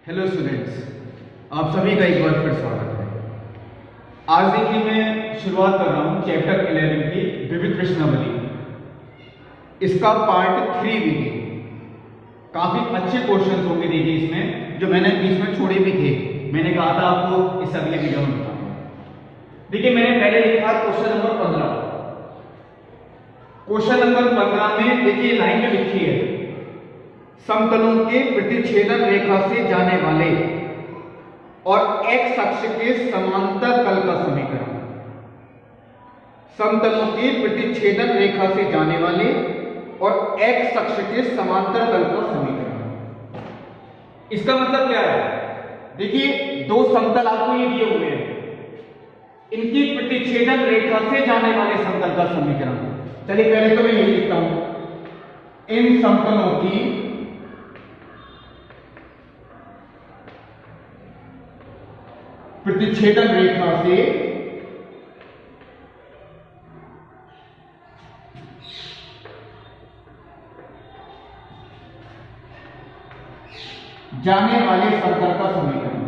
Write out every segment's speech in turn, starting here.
Hello students, आप सभी का एक बार फिर स्वागत है। आज देखिए मैं शुरुआत कर रहा हूँ चैप्टर 11 की विविध प्रश्नावली। इसका पार्ट 3 वीडियो। काफी अच्छे क्वेश्चंस होंगे देखिए इसमें, जो मैंने बीच में छोड़े भी थे। मैंने कहा था आपको इस अगले वीडियो में बताऊंगा। देखिए मैंने पहले लिखा क्वेश्चन नंबर 15। क्वेश्चन नंबर 15 में देखिए लाइन जो लिखी है, समतलों के प्रतिच्छेदन रेखा से जाने वाले और एक्स अक्ष के समांतर तल का समीकरण। समतलों के प्रतिच्छेदन रेखा से जाने वाले और एक्स अक्ष के समांतर तल का समीकरण। इसका मतलब क्या है? देखिए दो समतल आपको ये दिए हुए हैं, इनकी प्रतिच्छेदन रेखा से जाने वाले समतल का समीकरण। चलिए पहले तो मैं यही लिखता हूं, इन समतलों की प्रतिच्छेदन रेखा से जाने वाले समतल का समीकरण।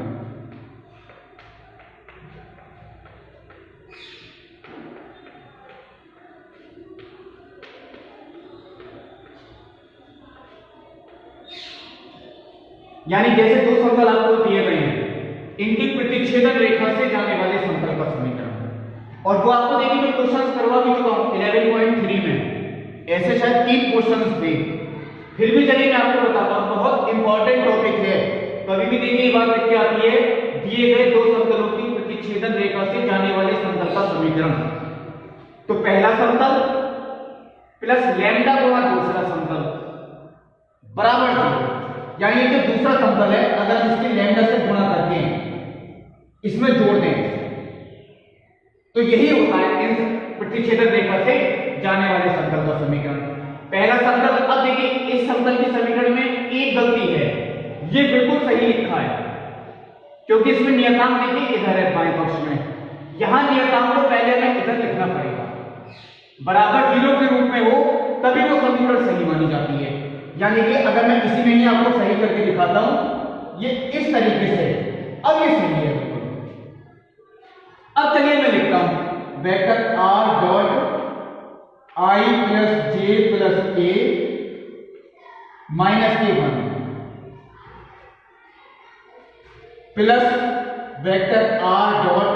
यानी जैसे दो समतल आपको दिए गए हैं, इनकी प्रतिच्छेदन रेखा से जाने वाले समतल का समीकरण। और वो आपको देखिए मैं क्वेश्चंस करवा भी चुका हूं 11.3 में। ऐसे शायद 3 क्वेश्चंस थे, फिर भी चलिए मैं आपको बताता हूं, बहुत इंपॉर्टेंट टॉपिक है। कभी भी देखिए ये बात लिख के आती है, दिए गए दो समतलों की प्रतिच्छेदन रेखा से जाने वाले समतल का समीकरण। तो पहला समतल प्लस लैम्डा गुणा दूसरा समतल बराबर 0। यानी जो दूसरा समतल है, अगर हम इसके लैम्डा से गुणा करके इसमें जोड़ दें तो यही होता है इन प्रतिच्छेदन रेखा से जाने वाले समतल का समीकरण। पहला समतल। अब देखिए इस समतल के समीकरण में एक गलती है, ये बिल्कुल सही लिखा है क्योंकि इसमें नियतांक देखिए इधर है बाएं पक्ष में। यहां नियतांक को पहले हमें इधर लिखना पड़ेगा, बराबर 0 के रूप में हो तभी वो समीकरण सही मानी जाती है। यानी कि अगर मैं इसी में ही आपको सही करके दिखाता हूं, ये इस तरीके से, अब ये सही है। अब चलिए मैं लिखता हूं vector r dot i plus j plus k minus k1 plus vector r dot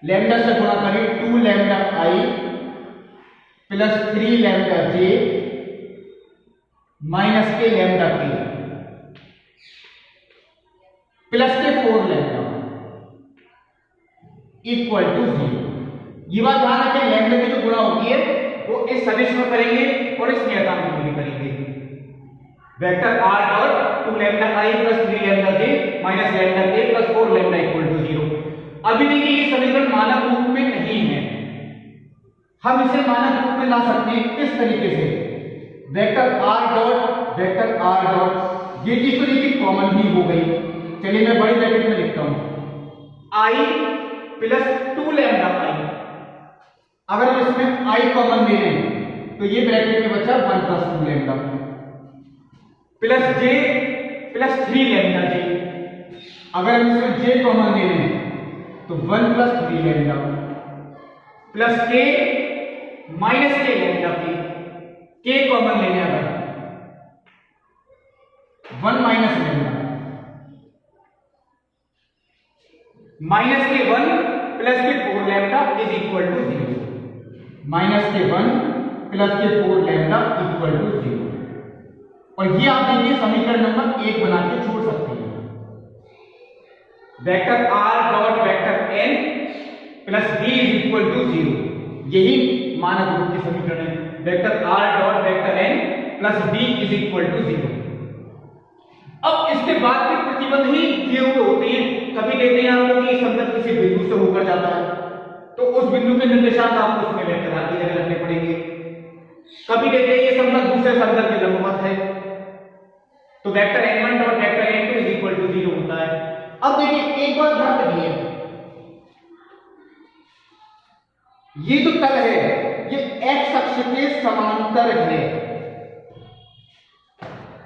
lambda से गुणा करें 2 lambda i plus 3 lambda j minus के लैम्डा k प्लस के 4 लैम्डा इक्वल टू 0। ये बात ध्यान रखें, लैम्डा की जो गुणा होती है वो इस सदिश में करेंगे और इस नियतांक में भी करेंगे। Vector r dot 2 lambda i plus 3 lambda j minus lambda k plus 4 lambda equal to 0। अभी देखिए ये समीकरण मानक रूप में नहीं है, हम इसे मानक रूप में ला सकते हैं इस तरीके से, वेक्टर r डॉट ये चीज तो देखिए कॉमन ही हो गई। चलिए मैं बड़ी ब्रैकेट में लिखता हूं i प्लस 2 लैम्डा i। अगर हम इसमें i कॉमन ले लें तो ये ब्रैकेट में बचा 1 plus 2 lambda plus j plus 3 lambda j। अगर हम इसमें j कॉमन ले लें तो 1 plus 3 lambda plus k minus k lambda k common लेने अगर 1 माइनस लैम्डा माइनस के 1 प्लस के 4 lambda is equal to 0। Minus के 1 प्लस के 4 लैम्डा इक्वल टू 0। और ये आप देखिए समीकरण नंबर 1 बना के छोड़ सकते हैं। Vector r dot vector n plus b is equal to 0, यही मानक रूप की समीकरण है। Vector r dot vector n plus b is equal to 0। अब इसके बाद के प्रतिबंध ही दिए हुए होते हैं। कभी देते हैं आपको कि समतल किसी बिंदु से होकर जाता है तो उस बिंदु के निर्देशांक आपको उसमें वेक्टर आर की जगह रखने पड़ेंगे। कभी देते हैं ये समतल दूसरे समतल के लंबवत है तो vector n1 dot vector n2 is equal to 0 होता है। अब देखिए एक बात ध्यान रखिए, ये जो तल है ये x अक्ष के समांतर है।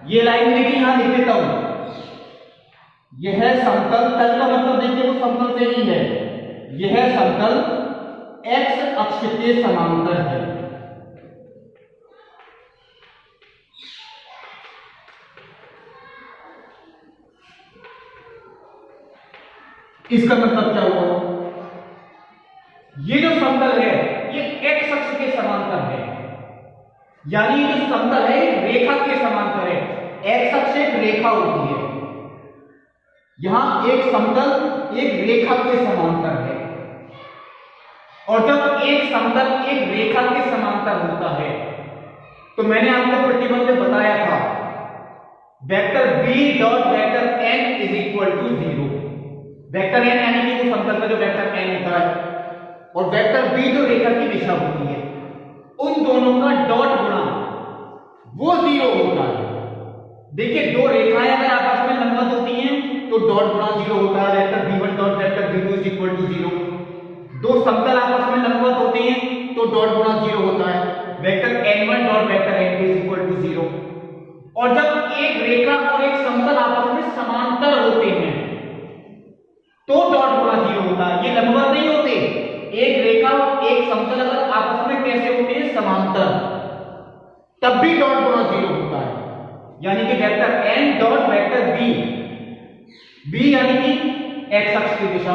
ये लाइन देखिए यहां लिख देता हूं, यह समतल, तल का मतलब देखिए वो समतल से ही है, यह समतल x अक्ष के समांतर है। इसका मतलब क्या हुआ, ये जो समतल है ये x अक्ष के समांतर है, यानी ये जो समतल है एक रेखा के समांतर है। x अक्ष एक रेखा होती है, यहां एक समतल एक रेखा के समांतर है, और जब एक समतल एक रेखा के समांतर होता है तो मैंने आपको प्रतिबंध में बताया था vector b dot vector n is equal to 0। Vector n यानी कि वो समतल का जो वेक्टर n होता है और वेक्टर b जो रेखा की दिशा होती है, उन दोनों का डॉट गुणा वो 0 होता है। देखिए दो रेखाएं अगर आपस में लंबवत होती हैं तो डॉट गुणा 0 होता है, vector b1 dot vector b2 is equal to 0। दो समतल आपस में लंबवत होते हैं तो डॉट गुणा 0 होता है, vector n1 dot vector n2 is equal to 0। और जब एक रेखा और एक समतल आपस में समांतर होते हैं तो डॉट गुणा 0 होता है। ये लंबवत नहीं होते, एक रेखा और एक समतल अगर आपस में कैसे होते हैं, समांतर, तब भी डॉट गुणा 0 होता है। यानी कि vector n dot vector b यानी कि x अक्ष की दिशा।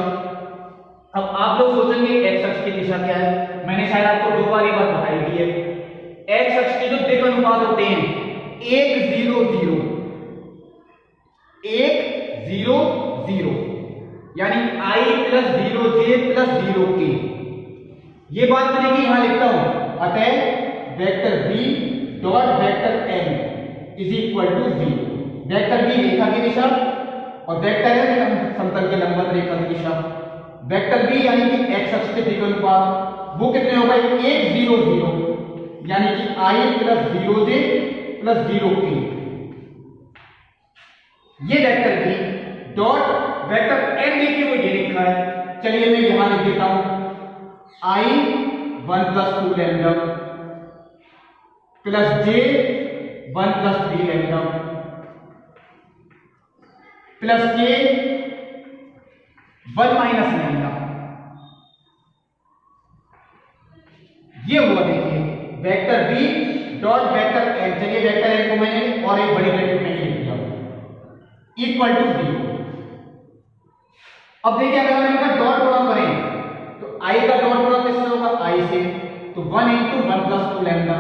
अब आप लोग सोचेंगे x अक्ष की दिशा क्या है, मैंने शायद आपको दो बार ये बात बताई दी है। x अक्ष के जो दिक् अनुपात होते हैं 1 0 0 1 0 0, यानी i plus 0j plus 0k। ये बात मैंने कि यहां लिखता हूं, अतः vector b dot vector n is equal to 0। Vector b रेखा की दिशा और वेक्टर n समतल के लंबवत रेखा की दिशा। वेक्टर b यानी कि x अक्ष के दिक् अनुपात वो कितने हो गए, 1 0 0, यानी कि i plus 0j plus 0k। ये vector b dot vector n देखिए वो ये लिखा है, चलिए मैं यहां लिख देता हूं, i 1 plus 2 lambda plus j 1 plus 3 lambda plus k 1 minus lambda. ये हुआ देखिए vector b dot vector n। चलिए वेक्टर n को मैंने और एक बड़ी ब्रैकेट में लिख दिया इक्वल टू 0। अब देखिए अगर हम इनका डॉट गुणा करें तो i का डॉट गुणा किससे होगा, i से, तो 1 इंटू 1 प्लस 2 लैम्डा।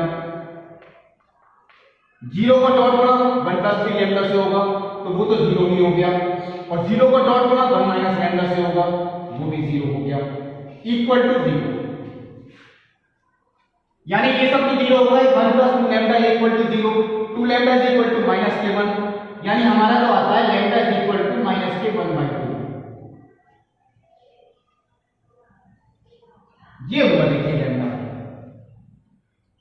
0 का डॉट गुणा 1 प्लस 3 लैम्डा से होगा तो वो तो 0 ही हो गया, और 0 का डॉट गुणा 1 माइनस लैम्डा से होगा वो भी 0 हो गया, इक्वल टू 0। यानी ये सब तो 0 होगा, 1 plus 2 lambda equal to 0, 2 lambda is equal to minus के 1, यानी हमारा जो आता है lambda is equal to minus के 1/2। ये हुआ देखिए लैम्डा।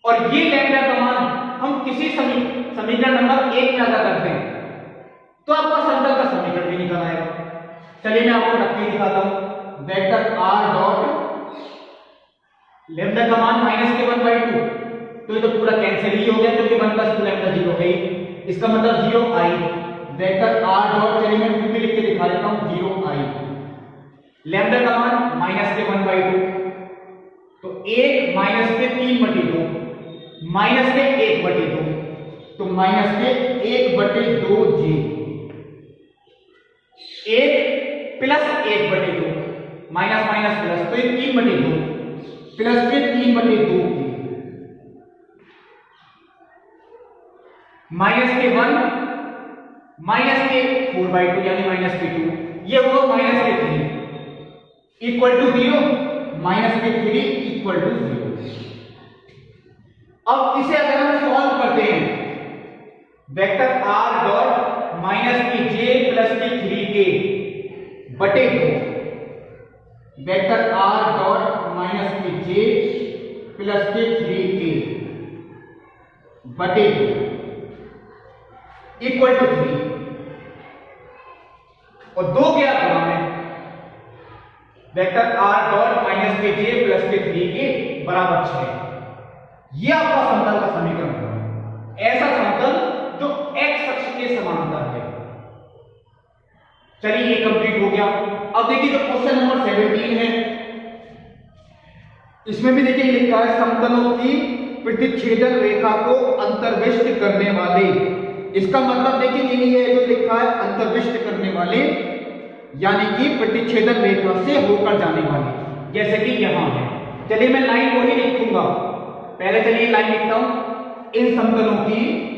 और ये लैम्डा का मान हम किसी समीकरण नंबर 1 में अगर करते हैं तो आपका समतल का समीकरण भी निकल आएगा। चलिए मैं आपको रख के दिखाता हूं, वेक्टर r डॉट लैम्डा का मान माइनस के 1/2, तो ये तो पूरा कैंसिल ही हो गया क्योंकि 1 प्लस 2 लैम्डा 0 है, इसका मतलब 0i। वेक्टर r डॉट, चलिए मैं फिर भी लिख के दिखा देता हूं, 0i। लैम्डा का मान माइनस के 1/2, तो 1 माइनस के 3/2 माइनस के 1/2, तो माइनस के 1/2j, 1 plus 1/2 minus minus plus, तो ये 3/2 प्लस के 3/2 माइनस के 1 माइनस के 4/2 यानी माइनस के 2, ये हुआ माइनस के 3 इक्वल टू 0, माइनस के 3 इक्वल टू 0। अब इसे अगर हम सॉल्व करते हैं, वेक्टर r डॉट माइनस के j प्लस के 3k बटे 2, वेक्टर r डॉट माइनस के j प्लस के 3k बटे 2 इक्वल टू 3, और 2 क्या गुणा में वेक्टर r डॉट माइनस के j प्लस के 3k बराबर 6। यह आपका समतल का समीकरण है, ऐसा समतल जो x अक्ष के समांतर है। चलिए ये कंप्लीट हो गया। अब देखिए जो क्वेश्चन नंबर 17 है, इसमें भी देखिए लिखा है समतलों की प्रतिच्छेदन रेखा को अंतर्विष्ट करने वाले। इसका मतलब देखिए यही है जो लिखा है अंतर्विष्ट करने वाले, यानी कि प्रतिच्छेदन रेखा से होकर जाने वाले, जैसे कि यहां है। चलिए मैं लाइन को ही लिखूंगा, पहले चलिए लाइन लिखता हूं। इन समतलों की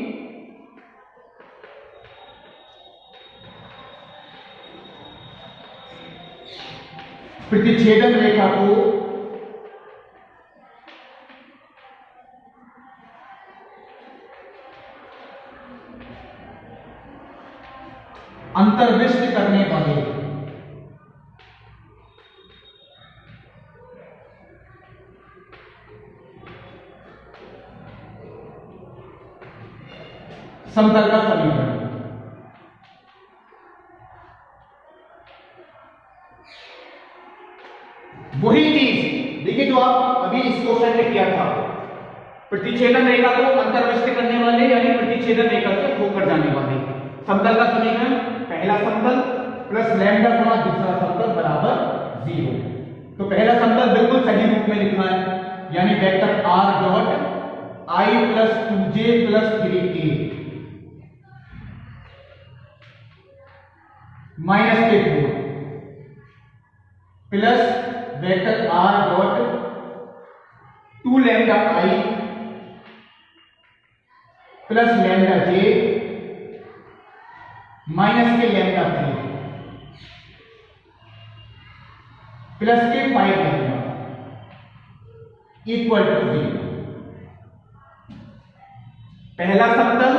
प्रतिच्छेदन रेखा को अंतर्विष्ट करने वाले समतल का समीकरण। वही चीज देखिए जो आप अभी इस क्वेश्चन में किया था, प्रतिच्छेदन रेखा को अंतर्विष्ट करने वाले यानी प्रतिच्छेदन रेखा से होकर जाने वाले। समतल का समीकरण, पहला समतल प्लस लैम्डा गुणा दूसरा समतल बराबर 0। तो पहला समतल बिल्कुल सही रूप में लिखना है, यानी vector r dot i plus 2j plus 3k minus के 4 plus vector r dot 2 lambda i plus lambda j minus के लैम्डा 3 प्लस के 5 लैम्डा इक्वल टू 0। पहला समतल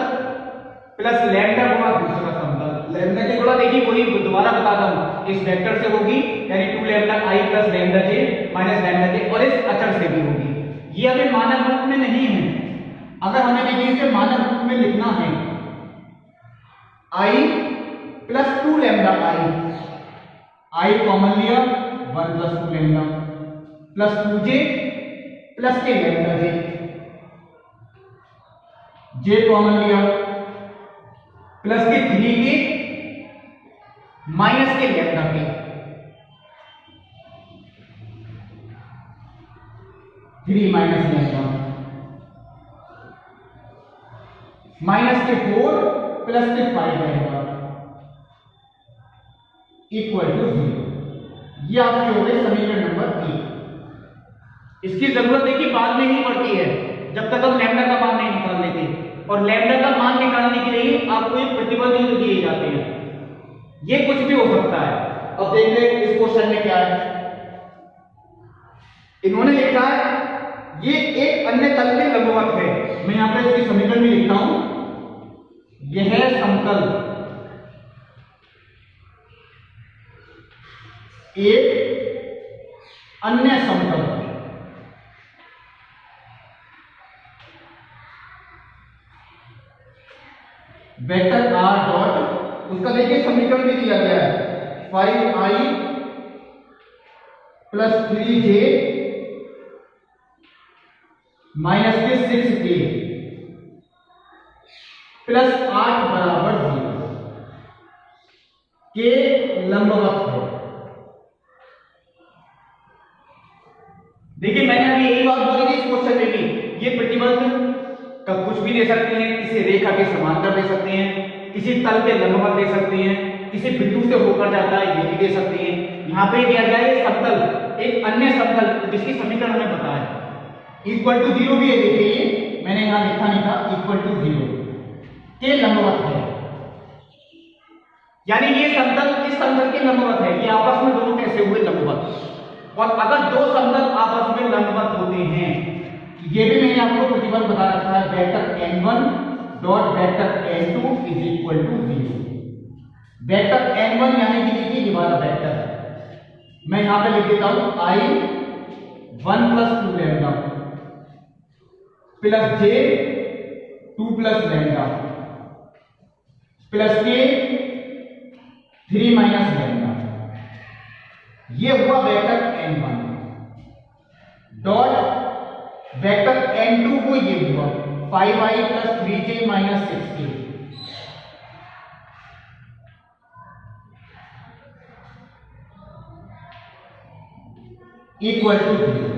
प्लस लैम्डा गुणा दूसरा समतल। लैम्डा की गुणा देखिए वही दोबारा बताता हूं, इस वेक्टर से होगी यानी 2 lambda i plus lambda j minus lambda j, और इस अचर से भी होगी। ये हमें मानक रूप में नहीं है, अगर हमें देखिए इसे मानक रूप में लिखना है i plus 2 lambda i common लिया 1 plus 2 lambda plus 2j plus के लैम्डा j कॉमन लिया प्लस के 3k माइनस के lambda k, three minus lambda minus के 4 प्लस के 5 लैम्डा इक्वल टू 0। ये आपके हो गए समीकरण नंबर 1। इसकी जरूरत देखिए बाद में ही पड़ती है, जब तक हम लैम्डा का मान नहीं निकाल लेते, और लैम्डा का मान निकालने के लिए आपको एक प्रतिबल दिए जाते हैं, ये कुछ भी हो सकता है। अब देख ले इस क्वेश्चन में क्या है, इन्होंने लिखा है ये एक अन्य तल के लंबवत है। मैं यहां पर इसकी समीकरण भी लिखता हूं, यह समतल एक अन्य समतल वेक्टर r डॉट, उसका देखिए समीकरण भी दिया गया है 5i प्लस 3j माइनस के 6k प्लस 8 बराबर 0 के लंबवत है। देखिए मैंने अभी यही बात बोली थी इस क्वेश्चन में भी, ये प्रतिबल का कुछ भी दे सकते हैं, किसी रेखा के समांतर दे सकते हैं, किसी तल के लंबवत दे सकते हैं, किसी बिंदु से होकर जाता है ये भी दे सकते हैं। यहाँ पे दिया गया है समतल एक अन्य समतल जिसकी समीकरण हमें पता है इक्वल टू 0 भी है। देखिए मैंने यहाँ लिखा नहीं था, इक्वल टू 0 के लंबवत है, यानी ये समतल इस समतल के लंबवत है। ये आपस में दोनों कैसे हुए लंबवत, और अगर दो समतल आपस में लंबवत होते हैं, ये भी मैंने आपको प्रतिबल बता रखा है, vector n1 dot vector n2 is equal to 0। Vector n1 यानी कि देखिए ये वाला वेक्टर है, मैं यहां पे लिख देता हूं i 1 plus 2 lambda plus j 2 plus lambda plus k 3 minus lambda. ये हुआ vector n1 dot vector n2 को ये हुआ 5i plus 3j minus 6k equal to 0।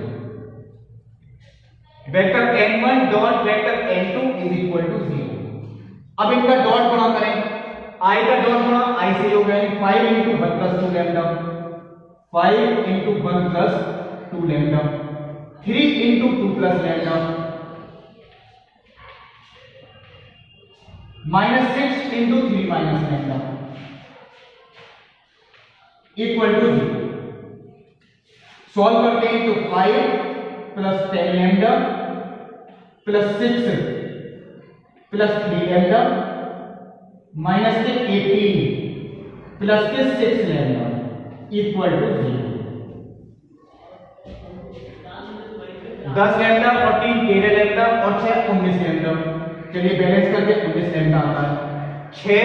Vector n1 dot vector n2 is equal to 0। अब इनका dot गुणा करें, i का डॉट गुणा i से हो गया 5 into 1 plus 2 lambda, 5 into 1 plus 2 lambda, 3 into 2 plus lambda, -6 into 3 minus lambda equal to 0। Solve करते हैं तो 5 plus 10 lambda plus 6 plus 3 lambda minus के 18 प्लस के 6 लैम्डा इक्वल टू 0। 10 लैम्डा और 3 13 लैम्डा और 6 19 लैम्डा। चलिए बैलेंस करके 19 लैम्डा आता है। 6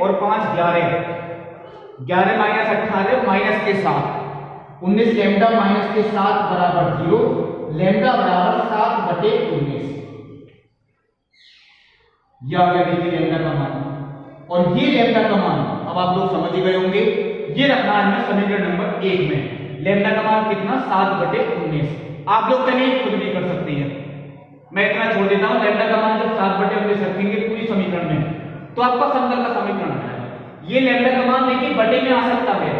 और 5 11, 11 माइनस 18 माइनस के 7, 19 लैम्डा माइनस के 7 बराबर 0, लैम्डा बराबर 7/19। यह आ गया देखिए लैम्डा का मान। और ये लैम्डा का मान अब आप लोग समझ ही गए होंगे, ये रखना है हमें समीकरण नंबर 1 में। लैम्डा का मान कितना 7/19। आप लोग कहीं खुद भी कर सकते हैं, मैं इतना छोड़ देता हूं। लैम्डा का मान जब 7/19 रखेंगे पूरी समीकरण में तो आपका समतल का समीकरण है। ये लैम्डा का मान देखिए बटे में आ सकता है,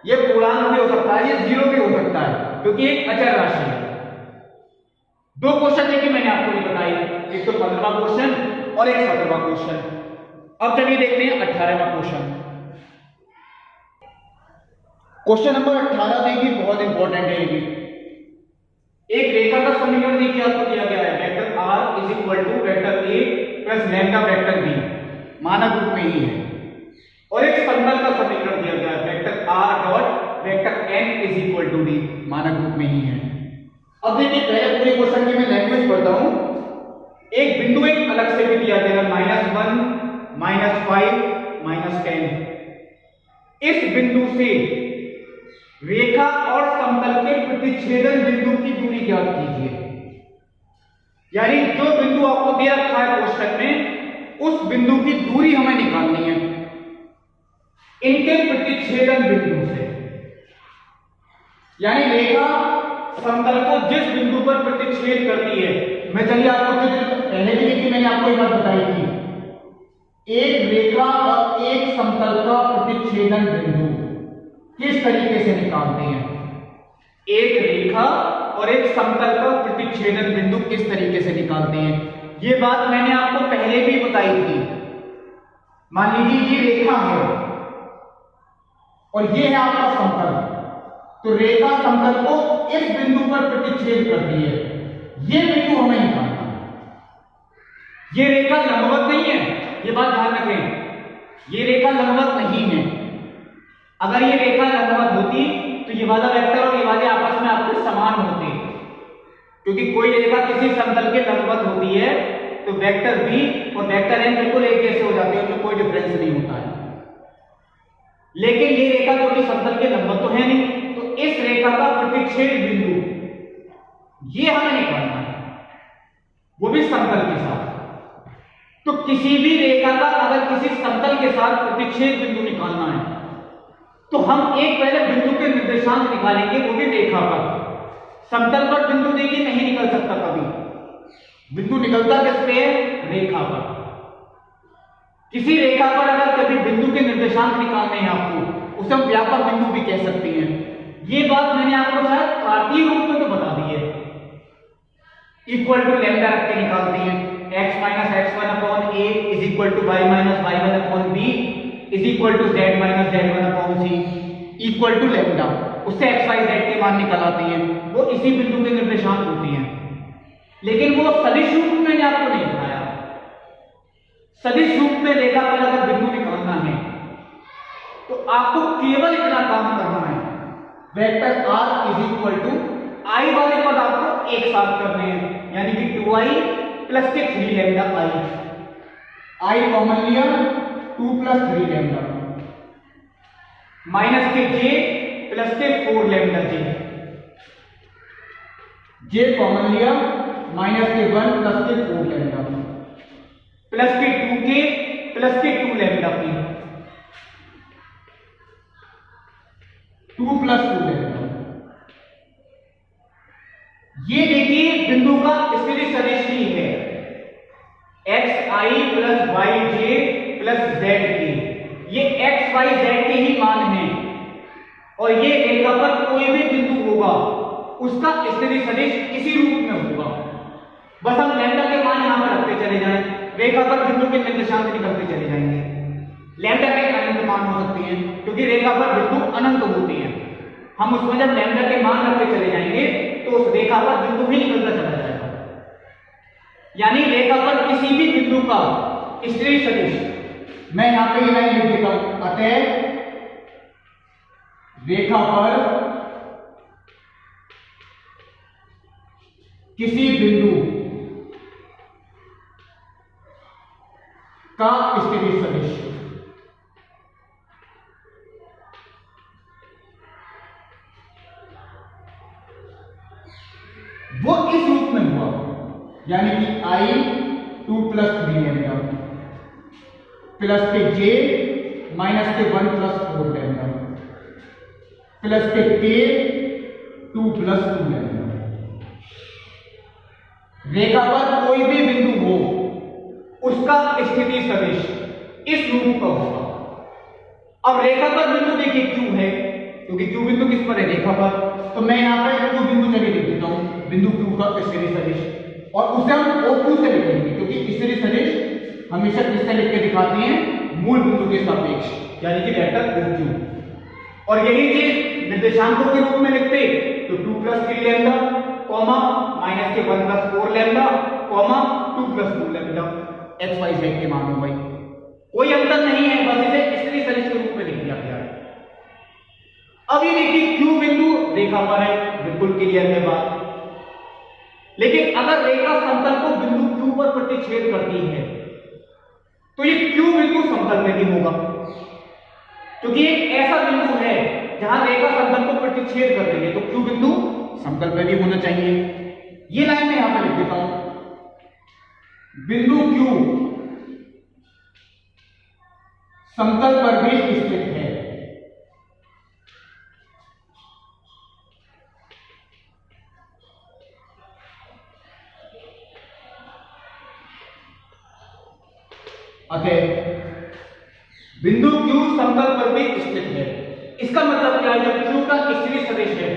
ये पूर्णांक भी हो सकता है, ये 0 भी हो सकता है क्योंकि एक अचर राशि है। 2 क्वेश्चन देखिए मैंने आपको ये बताई, एक तो 15वां क्वेश्चन और एक 17वां क्वेश्चन। अब चलिए देखते हैं 18वां क्वेश्चन। क्वेश्चन नंबर 18 देखिए बहुत इंपॉर्टेंट है। ये एक रेखा का समीकरण देखिए आपको दिया गया है, vector r is equal to vector a plus lambda vector b, मानक रूप में ही है। और एक समतल का समीकरण दिया गया है, vector r dot vector n is equal to d, मानक रूप में ही है। अब देखिए पहले पूरे क्वेश्चन की मैं लैंग्वेज पढ़ता हूं। एक बिंदु एक अलग से भी दिया गया है, -1 -5 -10। इस बिंदु से रेखा और समतल के प्रतिच्छेदन बिंदु की दूरी ज्ञात कीजिए। यानी जो बिंदु आपको दे रखा है क्वेश्चन में, उस बिंदु की दूरी हमें निकालनी है इनके प्रतिच्छेदन बिंदु से। यानी रेखा समतल को जिस बिंदु पर प्रतिच्छेद करती है, मैं चलिए आपको पहले भी देखिए मैंने आपको एक बात बताई थी, एक रेखा और एक समतल का प्रतिच्छेदन बिंदु किस तरीके से निकालते हैं। एक रेखा और एक समतल का प्रतिच्छेदन बिंदु किस तरीके से निकालते हैं, ये बात मैंने आपको पहले भी बताई थी। मान लीजिए ये रेखा है और ये है आपका समतल, तो रेखा समतल को इस बिंदु पर प्रतिच्छेद करती है, ये बिंदु हमें निकालना है। ये रेखा लंबवत नहीं है, ये बात ध्यान रखें, ये रेखा लंबवत नहीं है। अगर ये रेखा लंबवत होती तो ये वाला वेक्टर और ये वाले आपस में आपके समान होते, क्योंकि कोई रेखा किसी समतल के लंबवत होती है तो वेक्टर b और वेक्टर n बिल्कुल एक जैसे हो जाते हैं, उनमें कोई डिफरेंस नहीं होता है। लेकिन ये रेखा जो कि समतल के लंबवत तो है नहीं, तो इस रेखा का प्रतिच्छेद बिंदु ये हमें निकालना है, वो भी समतल के साथ। तो किसी भी रेखा का अगर किसी समतल के साथ प्रतिच्छेद बिंदु निकालना है तो हम एक पहले बिंदु के निर्देशांक निकालेंगे, वो भी रेखा पर। समतल पर बिंदु देखिए नहीं निकल सकता कभी, बिंदु निकलता किस पे है, रेखा पर। किसी रेखा पर अगर कभी बिंदु के निर्देशांक निकालने हैं आपको, उसे हम व्यापक बिंदु भी कह सकते हैं। ये बात मैंने आपको शायद कार्तीय रूप में तो बता दी है। इक्वल टू लैम्डा रख के निकालते हैं, x minus x1 upon a is equal to y minus y1 upon b is equal to z minus z1 upon c equal to lambda. उससे x y z के मान निकल आते हैं, वो इसी बिंदु के निर्देशांक होते हैं। लेकिन वो सदिश रूप में मैंने आपको नहीं बताया। सदिश रूप में रेखा पर अगर बिंदु निकालना है तो आपको केवल इतना काम करना है, vector r is equal to i वाले पद आपको एक साथ करने हैं, यानी कि 2i प्लस के 3 लैम्डा i कॉमन लिया 2 प्लस 3 लैम्डा माइनस के j प्लस के 4 लैम्डा j कॉमन लिया माइनस के 1 प्लस के 4 लैम्डा प्लस के 2k प्लस के 2 लैम्डा p 2 प्लस 2 लैम्डा ये देखिए बिंदु का स्थिति सदिश ही है xi plus yj plus zk। ये x y z के ही मान हैं और ये रेखा पर कोई भी बिंदु होगा उसका स्थिति सदिश इसी रूप में होगा। बस हम लैम्डा के मान यहां पर रखते चले जाएं, रेखा पर बिंदु के निर्देशांक निकलते चले जाएंगे। लैम्डा के अनंत मान हो सकते हैं क्योंकि रेखा पर बिंदु अनंत होती हैं। हम उसमें जब लैम्डा के मान रखते चले जाएंगे तो उस रेखा पर बिंदु भी निकलता चला जाएगा। यानी रेखा पर किसी भी बिंदु का स्थिति सदिश, मैं यहां पे ये लाइन लिख देता हूं, अतः रेखा पर किसी बिंदु का स्थिति सदिश वो इस रूप में हुआ, यानी कि i 2 प्लस 3 लैम्डा प्लस के j माइनस के 1 प्लस 4 लैम्डा प्लस के k 2 प्लस 2 लैम्डा। रेखा पर कोई भी बिंदु हो उसका स्थिति सदिश इस रूप का होगा। अब रेखा पर बिंदु देखिए Q है क्योंकि Q बिंदु किस पर है, रेखा पर, तो मैं यहां पर Q बिंदु जगह लिख देता हूं बिंदु Q का स्थिति सदिश और उसे हम OQ से लिखेंगे क्योंकि स्थिति सदिश हमेशा किससे लिख के दिखाते हैं, मूल बिंदु के सापेक्ष, यानी कि वेक्टर OQ। और यही चीज निर्देशांकों के रूप में लिखते तो 2 प्लस 3 लैम्डा कॉमा माइनस के 1 plus 4 lambda comma 2 plus 2 lambda x y z के मान हो भाई, कोई अंतर नहीं है, बस इसे स्थिति सदिश के रूप में लिख दिया गया है। अब ये देखिए Q बिंदु रेखा पर है, बिल्कुल क्लियर है बात। लेकिन अगर रेखा समतल को बिंदु Q पर प्रतिच्छेद करती है तो ये Q बिंदु समतल में भी होगा क्योंकि एक ऐसा बिंदु है जहां रेखा समतल को प्रतिच्छेद कर रही है, तो Q बिंदु समतल पर भी होना चाहिए। ये लाइन मैं यहां पर लिख देता हूं, बिंदु Q समतल पर भी स्थित है। अतः बिंदु Q समतल पर भी स्थित है। इसका मतलब क्या है, जब Q का स्थिति सदिश है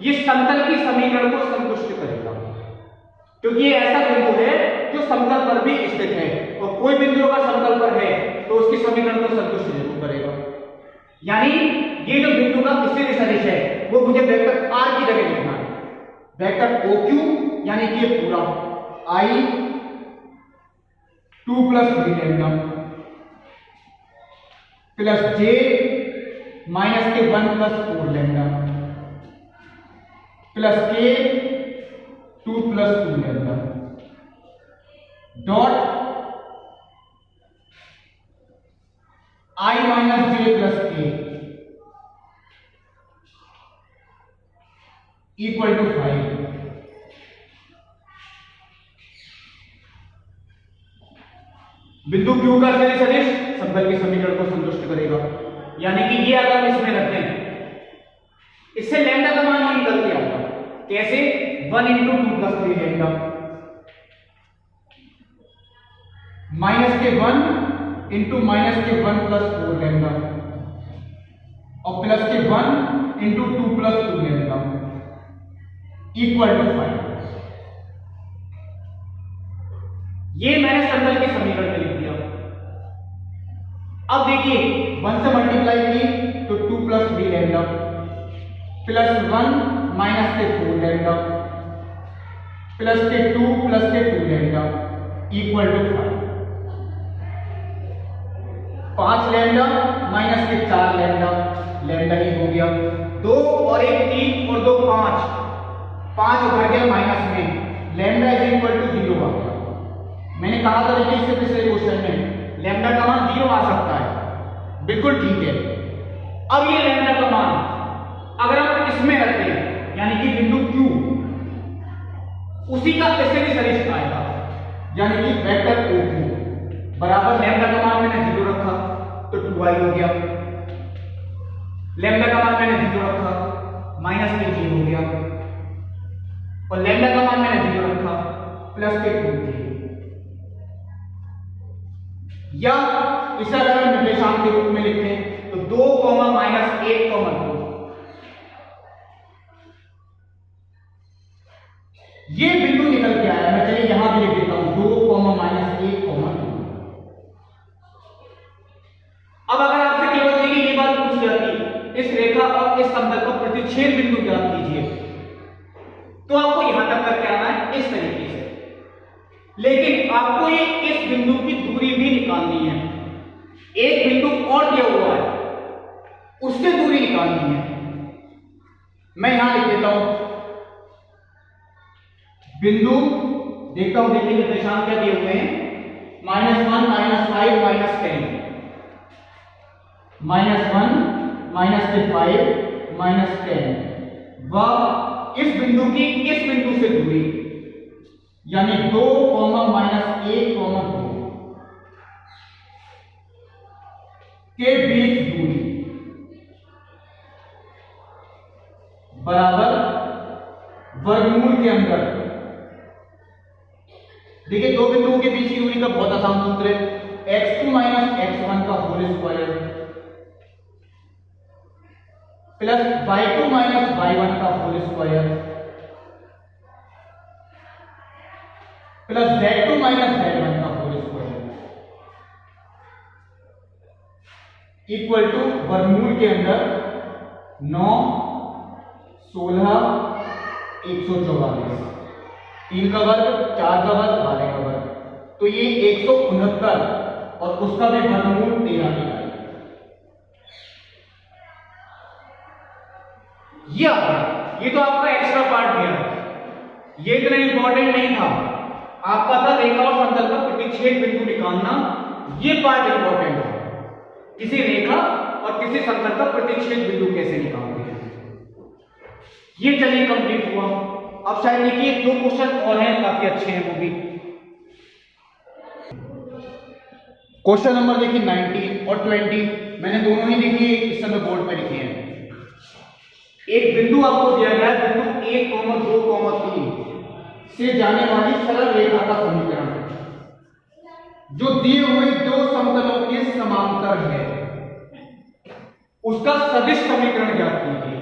ये समतल की समीकरण को संतुष्ट करेगा क्योंकि ये ऐसा बिंदु है जो समतल पर भी स्थित है और कोई बिंदु का समतल पर है तो उसकी समीकरण को संतुष्ट जरूर करेगा। यानी ये जो बिंदु का स्थिति सदिश है वो मुझे वेक्टर R की जगह लिखना है, वेक्टर OQ, यानी कि ये पूरा I 2 plus 3 lambda plus j minus के 1 plus 4 lambda plus k 2 plus 2 lambda dot I minus j plus k equal to 5। बिंदु Q का स्थिति सदिश समतल के समीकरण को संतुष्ट करेगा, यानी कि ये अगर हम इसमें रखते हैं इससे लैम्डा का मान ही निकल के आएगा। कैसे, 1 इंटू 2 प्लस 3 लैम्डा माइनस के 1 इंटू माइनस के 1 प्लस 4 लैम्डा और प्लस के 1 into 2 plus 2 lambda equal to 5। ये मैंने समतल के समीकरण में लिख दिया। अब देखिए 1 से मल्टीप्लाई की तो 2 प्लस 3 लैम्डा प्लस 1 माइनस के 4 लैम्डा प्लस के 2 प्लस के 2 lambda equal to 5 lambda minus के 4 लैम्डा, लैम्डा ही हो गया 2 और 1 3 और 2 5 भर गया माइनस में, लैम्डा इज इक्वल टू 0 आ गया। मैंने कहा था देखिए इससे पिछले क्वेश्चन में लैम्डा का मान 0 आ सकता है, बिल्कुल ठीक है। अब ये लैम्डा का मान अगर हम इसमें रखते हैं यानी कि बिंदु Q, उसी का स्थिति सदिश आएगा, यानी कि वेक्टर OQ बराबर लैम्डा का मान मैंने 0 रखा तो 2i हो गया, लैम्डा का मान मैंने 0 रखा माइनस के g हो गया, और लैम्डा का मान मैंने 0 रखा, प्लस के 2k, या इसे अगर हम निर्देशांक के रूप में लिखते हैं तो 2, -1, 2। ये बिंदु निकल के आया, मैं चलिए यहां भी लिख देता हूं 2, -1, 2। अब अगर आपसे केवल देखिए ये बात पूछी जाती, इस रेखा और इस समतल का प्रतिच्छेद बिंदु ज्ञात कीजिए, तो आपको यहां तक करके आना है इस तरीके से, लेकिन आपको ये इस बिंदु की दूरी भी निकालनी है। एक बिंदु और दिया हुआ है, उससे दूरी निकालनी है। मैं यहां लिख देता हूं बिंदु, देखता हूं देखिए निर्देशांक क्या दिए हुए हैं, -1, -5, -10, -1, -5, -10, वह इस बिंदु की इस बिंदु से दूरी, यानी 2, -1, 2 के बीच दूरी बराबर वर्गमूल के अंदर, देखिए दो बिंदुओं के बीच की दूरी का बहुत आसान सूत्र है, x2 - x1 का whole square plus y2 - y1 का whole square plus z2 - z1 का होल स्क्वायर इक्वल टू वर्गमूल के अंदर 9, 16, 144, 3 का वर्ग, 4 का वर्ग, 12 का वर्ग, तो ये 169 और उसका भी वर्गमूल 13 निकालें। ये तो आपका एक्स्ट्रा पार्ट गया, ये इतना इंपॉर्टेंट नहीं था। आपका था रेखा और समतल का प्रतिच्छेद बिंदु निकालना, ये पार्ट इंपॉर्टेंट है। किसी रेखा और किसी समतल का प्रतिच्छेद बिंदु कैसे निकालते हैं, ये चलिए कंप्लीट हुआ। अब शायद देखिए 2 क्वेश्चन और हैं, काफी अच्छे हैं वो भी। क्वेश्चन नंबर देखिए 19 और 20, मैंने दोनों ही देखिए इस समय बोर्ड पे लिखे हैं। एक बिंदु आपको दिया गया है, बिंदु 1, 2, 3 से जाने वाली सरल रेखा का समीकरण जो दिए हुए 2 समतलों के समांतर है, उसका सदिश समीकरण ज्ञात कीजिए,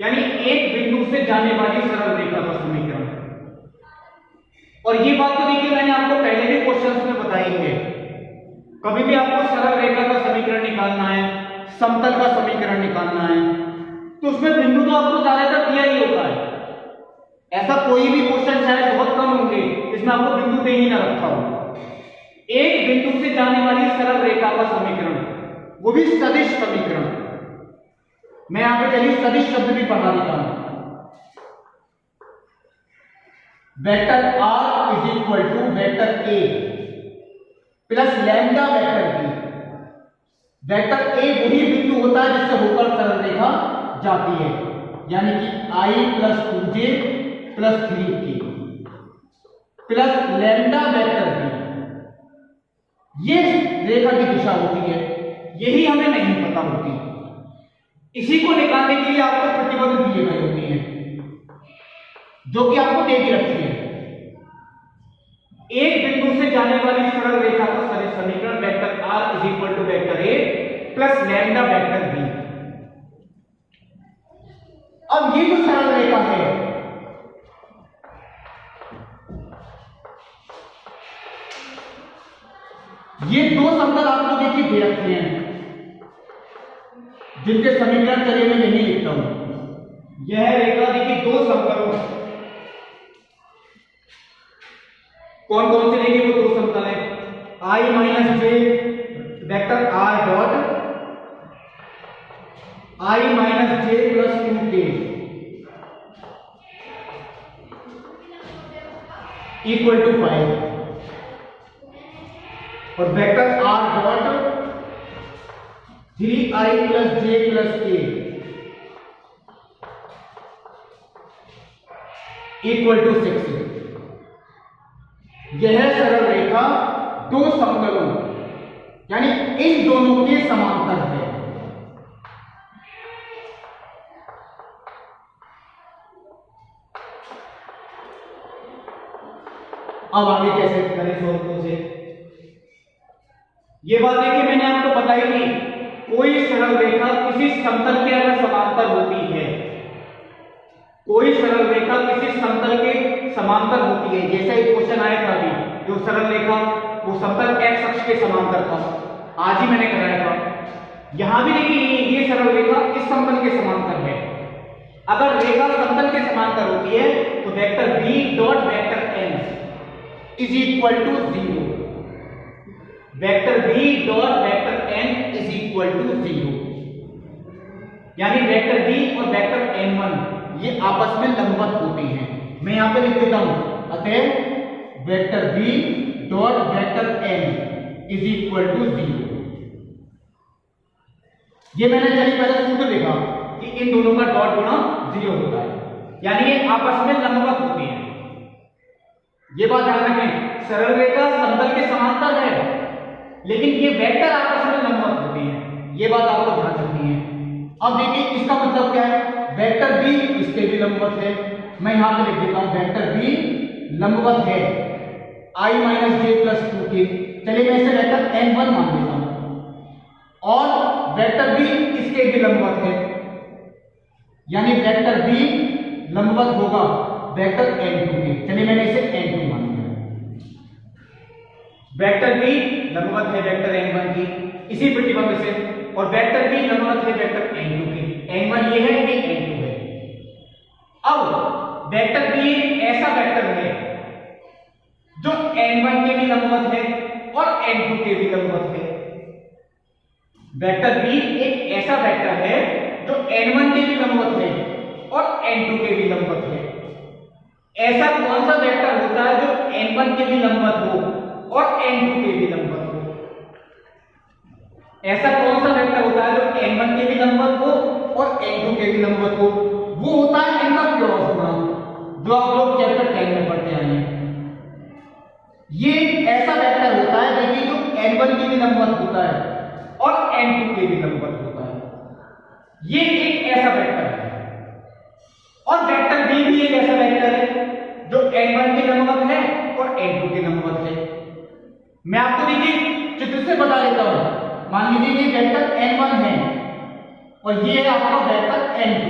यानी एक बिंदु से जाने वाली सरल रेखा का समीकरण। और ये बात तो देखिए मैंने आपको पहले भी क्वेश्चंस में बताई है, कभी भी आपको सरल रेखा का समीकरण निकालना है, समतल का समीकरण निकालना है, तो उसमें बिंदु तो आपको ज्यादातर दिया ही होता है। ऐसा कोई भी क्वेश्चन शायद बहुत कम होंगे इसमें आपको बिंदु दे ही ना रखा हो। एक बिंदु से जाने वाली सरल रेखा का समीकरण, वो भी सदिश समीकरण। मैं यहां पे चलिए सदिश शब्द भी पढ़ा देता हूं। Vector r is equal to vector a plus lambda vector b। Vector a वही बिंदु होता है जिससे होकर सरल रेखा जाती है, यानी कि i plus 2j plus 3k plus lambda vector b। ये रेखा की दिशा होती है, यही हमें नहीं पता होती। इसी को निकालने के लिए आपको प्रतिबंध दिए गए होते हैं, जो कि आपको दे के रखी है। एक बिंदु से जाने वाली सरल रेखा का सदिश समीकरण vector r is equal to vector a plus lambda vector b। अब ये जो सरल रेखा है, ये 2 समतल आपको देखिए दे रखे हैं, जिनके समीकरण चलिए मैं यही लिखता हूं। यह रेखा देखिए 2 समतलों, कौन कौन से देखिए वो 2 समतल है, i minus j vector r dot i minus j plus 2k equal to 5 और vector r dot 3i plus j plus k equal to 6। यह सरल रेखा 2 समतलों यानी इन दोनों के समांतर है। अब आगे कैसे करें सॉल्व तो से ये बात देखिए मैंने आपको बताई थी, कोई सरल रेखा किसी समतल के अगर समांतर होती है, कोई सरल रेखा किसी समतल के समांतर होती है, जैसे एक क्वेश्चन आया था अभी, जो सरल रेखा वो समतल x अक्ष के समांतर था, आज ही मैंने कराया था। यहां भी देखिए ये सरल रेखा इस समतल के समांतर है। अगर रेखा समतल के समांतर होती है तो vector b dot vector n is equal to 0। Vector b dot vector n is equal to 0, यानी वेक्टर b और वेक्टर n1 ये आपस में लंबवत होते हैं। मैं यहां पे लिख देता हूं, अतः vector b dot vector n is equal to 0। ये मैंने चलिए पहले सूत्र लिखा कि इन दोनों का डॉट गुणा 0 होता है, यानी ये आपस में लंबवत होते हैं। ये बात ध्यान रखें, सरल रेखा समतल के समांतर है लेकिन ये वेक्टर आपस में लंबवत होते हैं, ये बात आपको ध्यान रखनी है। अब देखिए इसका मतलब क्या है, वेक्टर b इसके भी लंबवत है। मैं यहां पे लिख देता हूं वेक्टर b लंबवत है i माइनस j प्लस 2 के, चलिए मैं इसे वेक्टर n1 मान लेता हूं, और वेक्टर b इसके भी लंबवत है, यानी वेक्टर b लंबवत होगा वेक्टर n2 के, चलिए मैंने इसे n2 मान लिया। वेक्टर b लंबवत है वेक्टर n1 की इसी प्रतिबंध से, और वेक्टर b लंबवत है वेक्टर n2 की, n1 ये है ये n2 है। अब वेक्टर b एक ऐसा वेक्टर है जो n1 के भी लंबवत है और n2 के भी लंबवत है। वेक्टर b एक ऐसा वेक्टर है जो n1 के भी लंबवत है और n2 के भी लंबवत है। ऐसा कौन सा वेक्टर होता है जो n1 के भी लंबवत हो और n2 के भी लंबवत हो? ऐसा कौन सा वेक्टर होता है जो n1 के भी लंबवत हो और n2 के भी लंबवत हो? वो होता है इनका क्रॉस गुणा, जो आप लोग चैप्टर 10 में पढ़ते आए हैं। ये ऐसा वेक्टर होता है देखिए जो n1 के भी लंबवत होता है और n2 के भी लंबवत होता है। ये एक ऐसा वेक्टर है, और वेक्टर b भी एक ऐसा वेक्टर है जो n1 के लंबवत है और n2 के लंबवत है। मैं आपको देखिए चित्र से बता देता हूं, मान लीजिए ये वेक्टर n1 है और ये है आपका वेक्टर n2,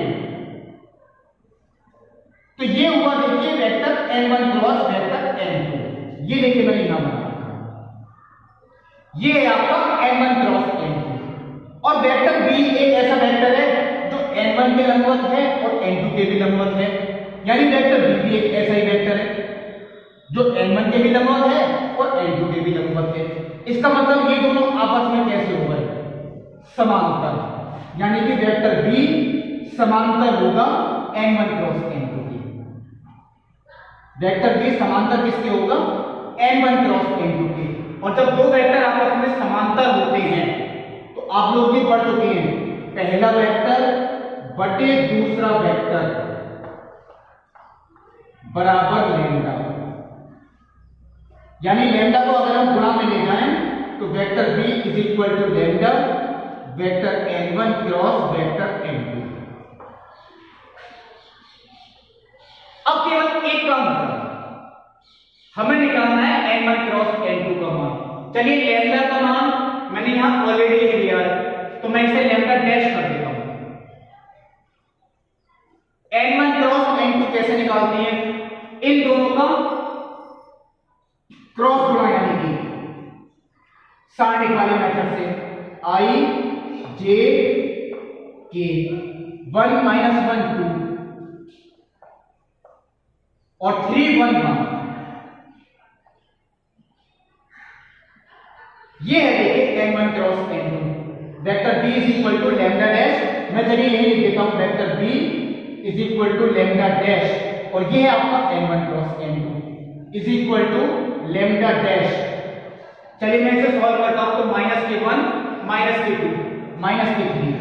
तो ये हुआ देखिए vector n1 cross vector n2। ये देखिए मैंने यहां बनाया, ये है आपका n1 क्रॉस n2, और वेक्टर b एक ऐसा वेक्टर है जो n1 के लंबवत है और n2 के भी लंबवत है, यानी वेक्टर b भी एक ऐसा ही वेक्टर है जो n1 के भी लंबवत है और n2 के भी लंबवत है। इसका मतलब ये दोनों आपस में कैसे हो गए, समांतर, यानी कि वेक्टर b समांतर होगा n1 क्रॉस n2 की। वेक्टर b समांतर किसके होगा, n1 क्रॉस n2 के। और जब दो वेक्टर आपस में समांतर होते हैं तो आप लोग भी पढ़ चुके हैं, पहला वेक्टर बटे दूसरा वेक्टर बराबर लैम्डा, यानी लैम्डा को अगर हम गुणा में ले जाएं तो vector b is equal to lambda vector n1 cross vector n2। अब केवल एक काम होगा, हमें निकालना है n1 क्रॉस n2 का मान। चलिए लैम्डा का मान मैंने यहां ऑलरेडी लिख दिया है, तो मैं इसे लैम्डा डैश कर देता हूं। n1 क्रॉस n2 कैसे निकालते हैं, इन दोनों का क्रॉस गुणा, यानी कि साइड वाले मेथड से i j k 1 माइनस 1 2 और 3 1 1। ये है देखिए n1 cross n2, vector b is equal to lambda dash. मैं चलिए यही लिख देता हूं, vector b is equal to lambda dash, और ये है आपका n1 cross n2 is equal to lambda dash. चलिए मैं इसे सॉल्व करता हूं, तो माइनस के 1 माइनस के 2 माइनस के 3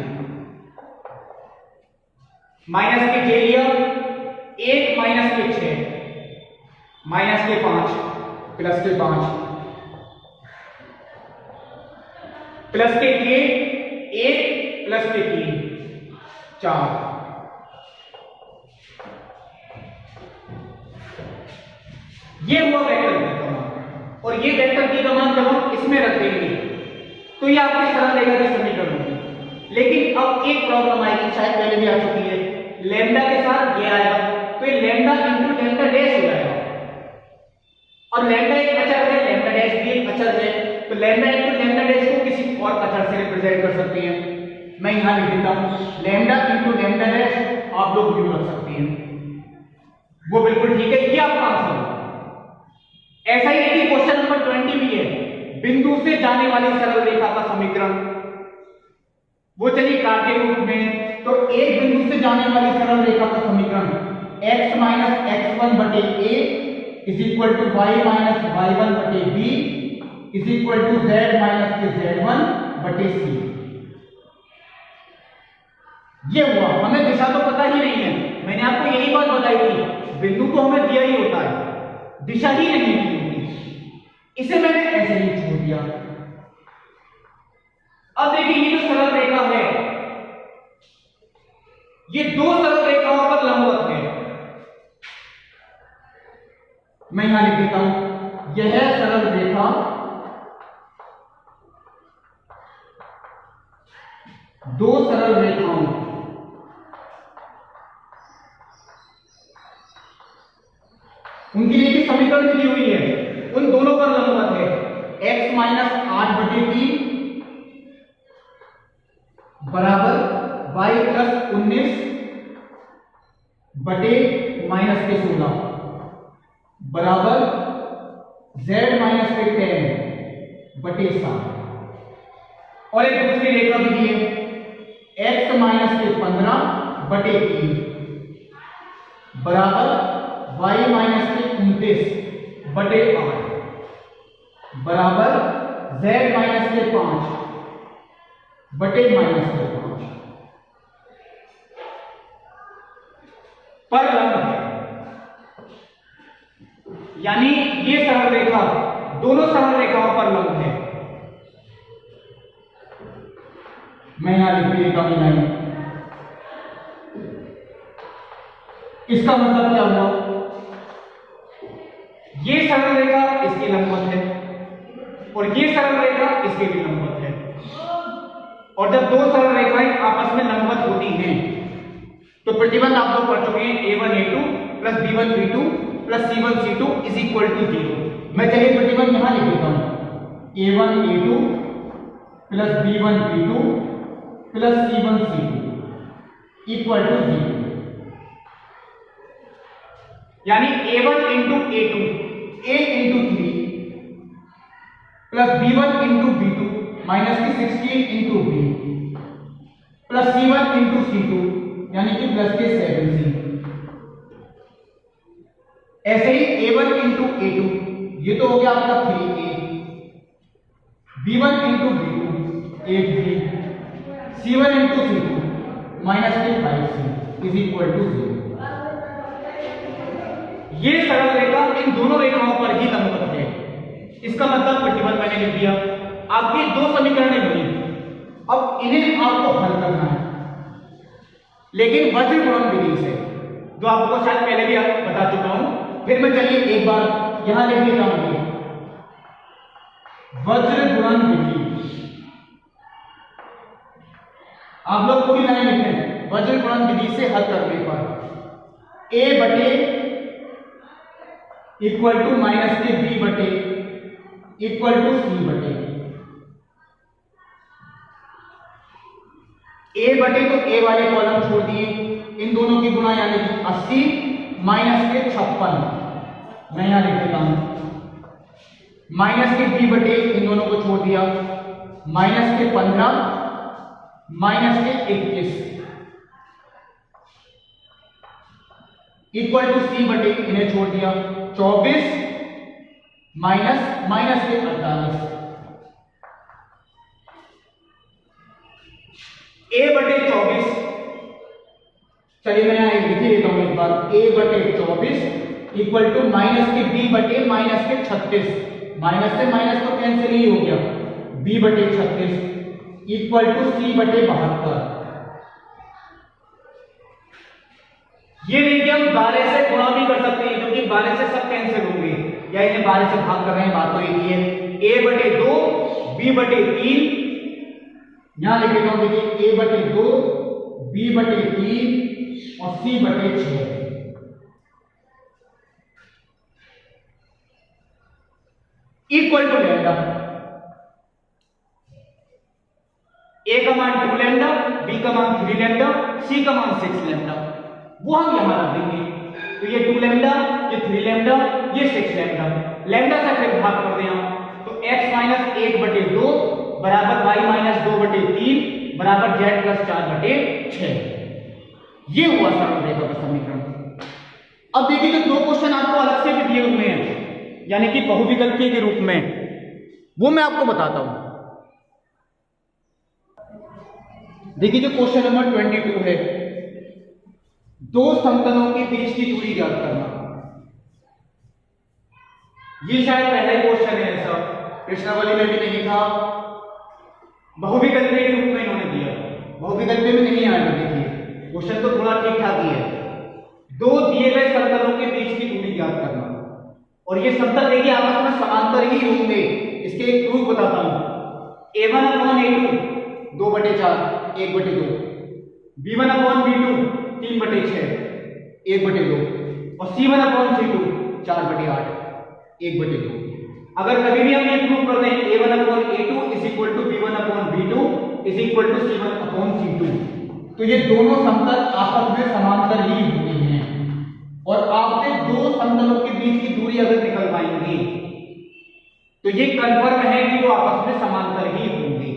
माइनस के j लिया, 1 माइनस के 6 माइनस के 5 प्लस के 5 प्लस के 1 प्लस के 3 4। ये हुआ वेक्टर। और ये वेक्टर b का मान जब हम इसमें रख देंगे तो ये आपकी सरल रेखा की समीकरण होगी। लेकिन अब एक प्रॉब्लम आएगी, शायद पहले भी आ चुकी है, लैम्डा के साथ ये आएगा तो ये लैम्डा इंटू लैम्डा डैश हो जाएगा और लैम्डा एक अचर है, लैम्डा डैश भी एक अचर है, तो लैम्डा इंटू लैम्डा डैश को किसी और अचर से रिप्रेजेंट कर सकते हैं। मैं यहां लिख देता हूं लैम्डा इंटू लैम्डा डैश, आप लोग यू रख सकते हैं, वो बिल्कुल ठीक है, ये आपका आंसर है। ऐसा ही देखिए क्वेश्चन नंबर 20 भी है, बिंदु से जाने वाली सरल रेखा का समीकरण, वो चलिए काट के रूप में, तो एक बिंदु से जाने वाली सरल रेखा का समीकरण x माइनस x1 बटे a is equal to y minus y1 बटे b is equal to z minus के z1 बटे c। ये हुआ, हमें दिशा तो पता ही नहीं है, मैंने आपको यही बात बताई थी, बिंदु तो हमें दिया ही होता है, दिशा ही नहीं दी होती, इसे मैंने ऐसे ही छोड़ दिया। अब देखिए ये जो सरल रेखा है, ये दो सरल रेखाओं पर लंबवत है, मैं यहां लिख देता हूं यह सरल रेखा दो सरल रेखाओं उनकी लिए समीकरण दी हुई है, उन दोनों पर लंबवत है, x माइनस 8 बटे 3 बराबर y प्लस 19 बटे माइनस के 16 बराबर z माइनस के 10 बटे 7। और एक दूसरी रेखा भी दी है x माइनस के 15 बटे 3 बराबर y माइनस के 29 बटे 8 बराबर z माइनस के 5 बटे माइनस के 5 पर लंब है। यानी ये सरल रेखा दोनों सरल रेखाओं पर लंब है। मैं यहां लिख देता हूं लाइन, इसका मतलब क्या हुआ, ये सरल रेखा इसके लंबवत है और ये सरल रेखा इसके भी लंबवत है, और जब दो सरल रेखाएं आपस में लंबवत होती हैं तो प्रतिबंध आप लोग पढ़ चुके हैं a1 a2 plus b1 b2 plus c1 c2 is equal to 0। मैं चलिए प्रतिबंध यहां लिख देता हूं a1 a2 plus b1 b2 plus c1 c2 equal to 0। यानी a1 into a2 a into 3 plus b1 into b2 minus की 16 into b plus c1 into c2 यानी कि प्लस के 7c। ऐसे ही a1 इंटू a2 ये तो हो गया आपका 3a, b1 into b2 8b, c1 into c2 minus के 5c इज इक्वल टू 0। ये सरल रेखा इन दोनों रेखाओं पर ही लंबवत है, इसका मतलब प्रतिबंध मैंने लिख दिया। आपकी दो समीकरणें बनी, अब इन्हें आपको हल करना है, लेकिन वज्र गुणन विधि से, जो आपको शायद पहले भी बता चुका हूं। फिर मैं चलिए एक बार यहां लिख देता हूं वज्र गुणन विधि। आप लोग पूरी लाइन लिखें, वज्र गुणन विधि से हल करने पर a बटे इक्वल टू माइनस के b बटे इक्वल टू c बटे a बटे, तो a वाले कॉलम छोड़ दिए, इन दोनों की गुणा यानी कि 80 माइनस के 56, मैं यहां लिख देता हूं माइनस के b बटे, इन दोनों को छोड़ दिया, माइनस के 15 माइनस के 21 इक्वल टू c बटे, इन्हें छोड़ दिया 24 माइनस माइनस के 48 a बटे 24। चलिए मैं यहां लिख देता हूं एक बार, a बटे 24 इक्वल टू माइनस के b बटे माइनस के 36, माइनस से माइनस तो कैंसिल ही हो गया, b बटे 36 इक्वल टू c बटे 72। ये देखिए हम 12 से गुणा भी कर सकते हैं, क्योंकि 12 से सब कैंसिल होंगे, या इन्हें 12 से भाग कर रहे हैं, बात तो एक ही है। a/2 b/3, यहां लिख देता हूं, देखिए a/2 b/3 और c/6 equal to lambda. a का मान 2 लैम्डा, b का मान 3 लैम्डा, c का मान 6 लैम्डा, वो हम यहां रख देंगे। तो ये 2 लैम्डा, ये 3 लैम्डा, ये 6 लैम्डा, लैम्डा से फिर भाग कर दें आप, तो x - 1/2 बराबर y - 2/3 बराबर z + 4/6। ये हुआ सरल रेखा का समीकरण। अब देखिए जो दो क्वेश्चन आपको अलग से भी दिए हुए हैं, यानी कि बहुविकल्पीय के रूप में, वो मैं आपको बताता हूं। देखिए जो क्वेश्चन नंबर 22 है, दो समतलों के बीच की दूरी ज्ञात करना। ये शायद पहला ही क्वेश्चन है ऐसा, प्रश्नावली में भी नहीं था, बहुविकल्पीय के रूप में इन्होंने दिया, बहुविकल्पीय में नहीं आया। देखिए क्वेश्चन तो थोड़ा ठीक ठाक ही है। दो दिए गए समतलों के बीच की दूरी ज्ञात करना, और ये समतल देखिए आपस में समांतर ही होंगे। इसके एक प्रूफ बताता हूं, a1/a2 2/4 1/2, b1/b2 3/6 1/2 और c1/c2 4/8 1/2। अगर कभी भी हम ये प्रूव कर दें a1/a2 b1/b2 c1/c2, तो ये दोनों समतल आपस में समांतर ही होते हैं, और आपसे दो समतलों के बीच की दूरी अगर निकलवाएंगे तो ये कन्फर्म है कि वो आपस में समांतर ही होंगे।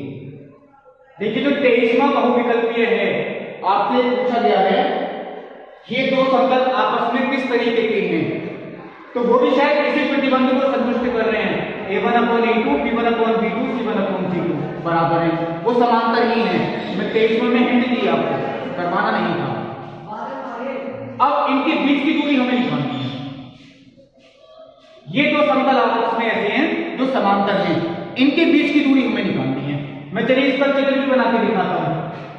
देखिए जो 23वां बहुविकल्पीय है, आपसे पूछा गया है ये दो समतल आपस में किस तरीके के हैं, तो वो भी शायद इसी प्रतिबंध को संतुष्ट कर रहे हैं, a1/a2 b1/b2 c1/c2 बराबर है, वो समांतर ही है। मैं 23वां में हिंट दी आपको, करवाना नहीं था। अब इनके बीच की दूरी हमें निकालनी है। ये दो समतल आपस में ऐसे हैं जो समांतर हैं, इनके बीच की दूरी हमें निकालनी है। मैं चलिए इस पर चित्र भी बना के दिखाता हूं।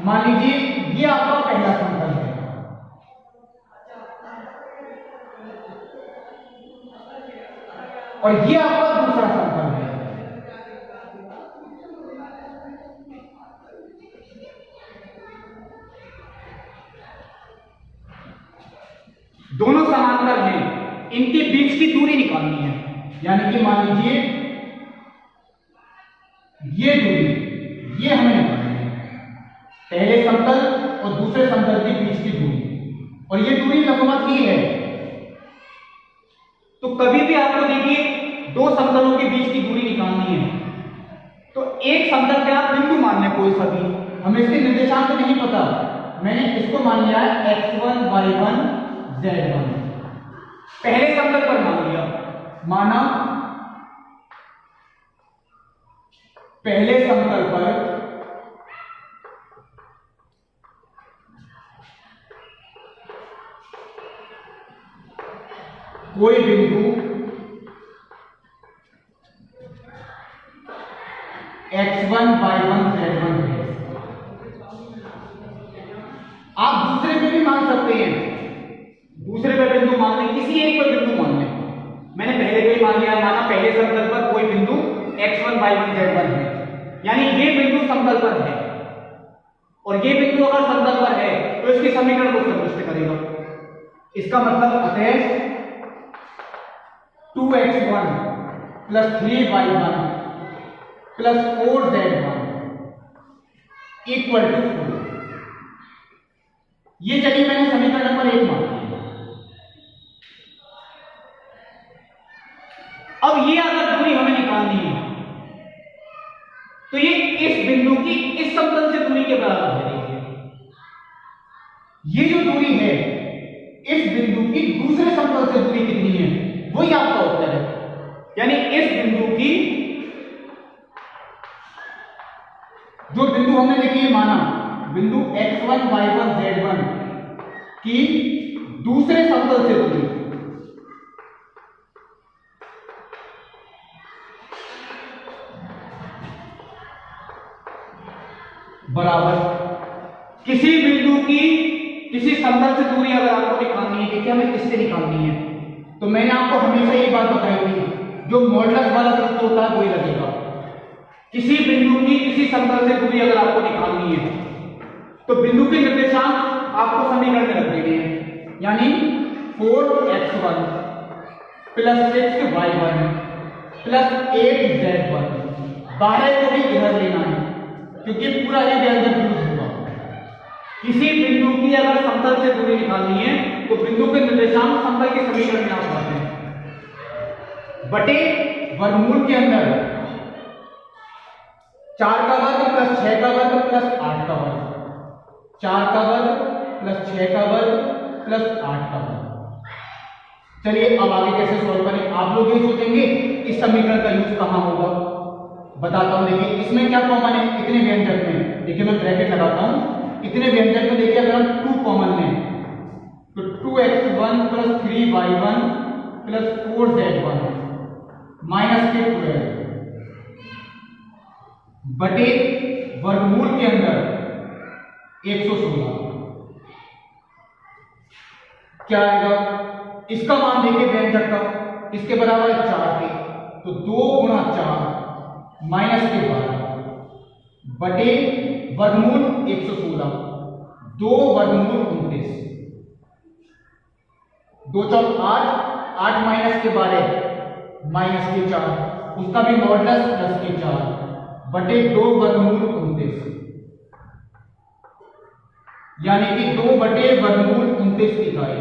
मान लीजिए ये आपका पहला समतल है, और ये आपका दूसरा समतल है। दोनों समांतर हैं, इनके बीच की दूरी निकालनी है। यानी कि मान लीजिए ये दूरी, ये हमें निकालनी है, पहले समतल और दूसरे समतल के बीच की दूरी, और ये दूरी लंबवत ही है। तो कभी भी आपको देखिए दो समतलों के बीच की दूरी निकालनी है, तो एक समतल पे आप बिंदु मान लें कोई सा भी, हमें इसके निर्देशांक नहीं पता, मैंने इसको मान लिया है x1 y1 z1, पहले समतल पर मान लिया, माना पहले समतल पर कोई बिंदु x1 y1 z1 है। आप दूसरे पे भी मान सकते हैं, दूसरे पे बिंदु मान लें, किसी एक पर बिंदु मान लें। मैंने पहले पे मान लिया, माना पहले समतल पर कोई बिंदु x1 y1 z1 है, यानी ये बिंदु समतल पर है, और ये बिंदु अगर समतल पर है तो इसके समीकरण को संतुष्ट करेगा। इसका मतलब अतः 2x1 + 3y1 + 4z1 = 4। ये चलिए मैंने समीकरण नंबर 1 मान लिया। अब ये अगर दूरी हमें निकालनी है तो ये इस बिंदु की इस समतल से दूरी के बराबर है। देखिए ये जो दूरी है इस बिंदु की दूसरे समतल से दूरी कितनी है, वही आपका उत्तर है। यानी इस बिंदु की, जो बिंदु हमने देखिए माना बिंदु x1 y1 z1 की दूसरे समतल से दूरी बराबर किसी बिंदु की किसी समतल से दूरी अगर आपको निकालनी है, देखिए हमें किससे निकालनी है, तो मैंने आपको हमेशा ये बात बताई थी, जो मॉडुलस वाला सूत्र होता है वही लगेगा। किसी बिंदु की किसी समतल से दूरी अगर आपको निकालनी है तो बिंदु के निर्देशांक आपको समीकरण में रख देने हैं, यानी 4x1 plus 6y1 plus 8z1। 12 को भी इधर लेना है क्योंकि पूरा ही व्यंजक यूज होगा। किसी बिंदु की अगर समतल से दूरी निकालनी है तो बिंदु के निर्देशांक समतल के समीकरण में आप पाते हैं बटे वर्गमूल के अंदर 4 का वर्ग प्लस 6 का वर्ग प्लस 8 का वर्ग, 4 का वर्ग प्लस 6 का वर्ग प्लस 8 का वर्ग। चलिए अब आगे कैसे सॉल्व करें। आप लोग ये सोचेंगे इस समीकरण का यूज कहां होगा, बताता हूं। देखिए इसमें क्या कॉमन है, इतने व्यंजक में, देखिए मैं ब्रैकेट लगाता हूं, इतने व्यंजक में देखिए अगर हम 2 कॉमन लें तो 2x1 plus 3y1 plus 4z1 minus के 12 बटे वर्गमूल के अंदर 116 क्या आएगा। इसका मान देखिए व्यंजक का, इसके बराबर है 4 के, तो 2 गुणा 4 माइनस के 12 बटे वर्गमूल 116, 2 वर्गमूल 29, 2 चौक 8, 8 माइनस के 12 माइनस के 4, उसका भी मॉडुलस प्लस के 4 बटे 2 वर्गमूल 29, यानी कि 2 बटे वर्गमूल 29 इकाई।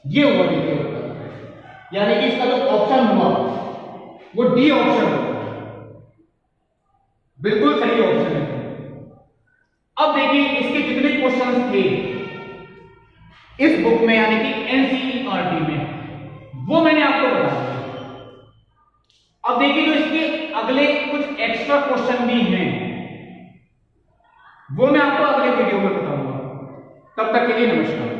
ये हुआ देखिए उत्तर, यानी कि इसका जो ऑप्शन हुआ वो डी ऑप्शन हुआ, बिल्कुल सही ऑप्शन है। अब देखिए इसके जितने क्वेश्चंस थे इस बुक में यानी कि एनसीईआरटी में, वो मैंने आपको बता दिया। अब देखिए जो इसके अगले कुछ एक्स्ट्रा क्वेश्चन भी हैं वो मैं आपको अगले वीडियो में बताऊंगा। तब तक के लिए नमस्कार।